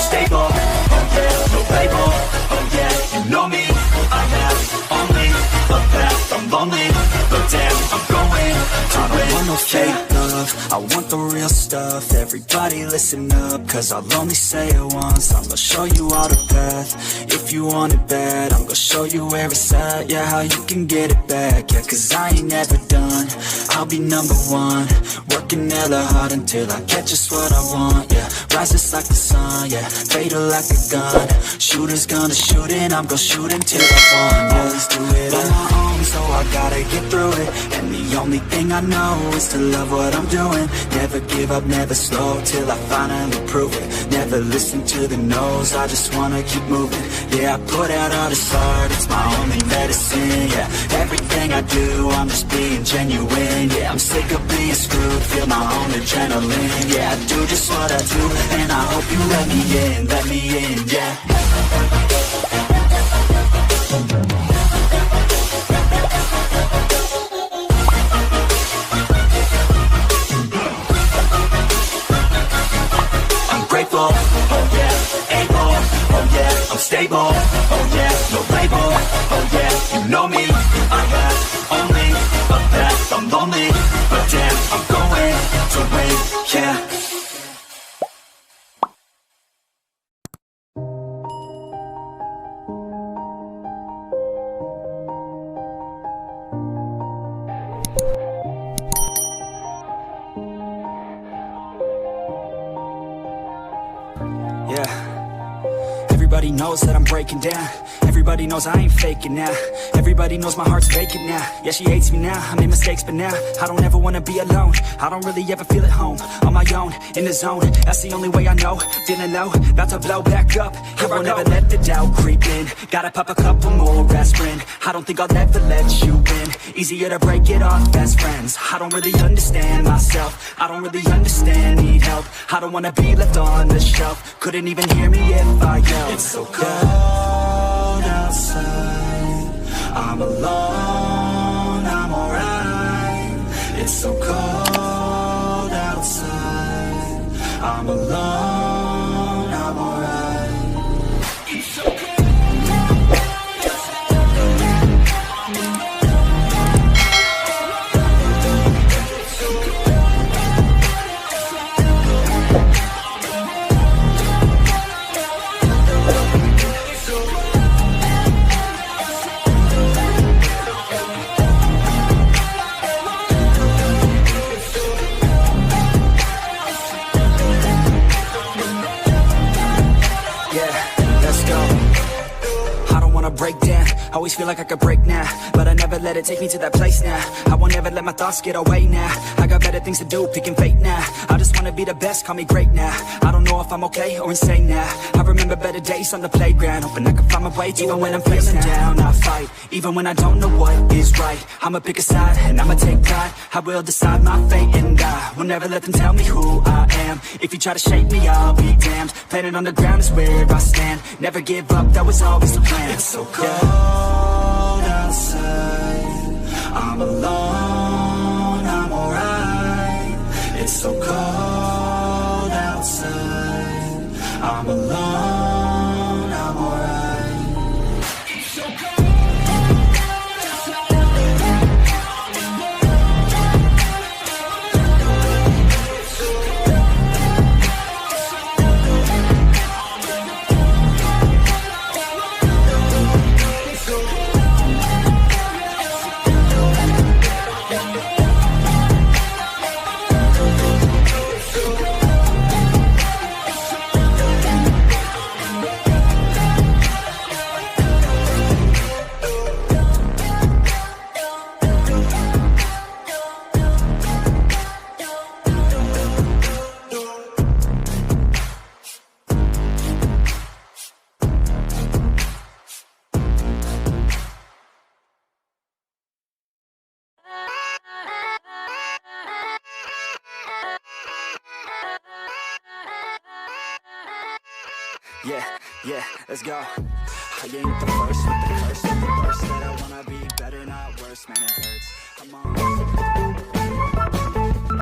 stable, oh yeah, no label, oh yeah, you know me. I have only a path, I'm lonely, but damn, I'm going to I don't want no fake love, I want the real stuff. Everybody listen up, cause I'll only say it once. I'm gonna show you all the path, if you want it bad. I'm gonna show you where it's at, yeah, how you can get it back. Yeah, cause I ain't never done, I'll be number one. Working hella hard until I get just what I want, yeah. Rises like the sun, yeah, fatal like a gun. Shooters gonna shoot and I'm gonna shoot until I fall. Always do it on my own, so I gotta get through it. And the only thing I know is to love what I'm doing. Never give up, never slow, till I finally prove it. Never listen to the no's, I just wanna keep moving. Yeah, I put out all this art, it's my only medicine. Yeah, everything I do, I'm just being genuine. Yeah, I'm sick of being screwed, feel my own adrenaline. Yeah, I do just what I do, and I hope you let me in, yeah. I'm grateful, oh yeah, able, oh yeah, I'm stable, oh yeah, no label, oh yeah, you know me. I have only a path, I'm lonely, but damn, I'm going to win, yeah. Yeah, everybody knows that I'm breaking down. Everybody knows I ain't faking now. Everybody knows my heart's vacant now. Yeah, she hates me now, I made mistakes but now I don't ever wanna be alone. I don't really ever feel at home. On my own, in the zone, that's the only way I know. Feeling low, about to blow back up. Here I won't ever let the doubt creep in. Gotta pop a couple more aspirin. I don't think I'll ever let you in. Easier to break it off best friends. I don't really understand myself, I don't really understand, need help. I don't wanna be left on the shelf. Couldn't even hear me if I yelled. It's so cold outside, I'm alone, I'm alright. It's so cold outside, I'm alone, I'm alright. It's so cold. Break down, always feel like I could break now, but I never let it take me to that place now. I won't ever let my thoughts get away now. I got better things to do, picking fate now. I just wanna be the best, call me great now. I don't know if I'm okay or insane now. I remember better days on the playground, hoping I can find my way. Even when I'm feeling down, I fight. Even when I don't know what is right, I'ma pick a side and I'ma take pride. I will decide my fate and I will never let them tell me who I am. If you try to shake me, I'll be damned. Planet on the ground is where I stand. Never give up, that was always the plan. It's so cold outside, I'm alone, I'm alright. It's so cold outside, I'm alone, I'm alright. It's so cold. Yeah, let's go. I ain't the first with the curse, with the verse that I wanna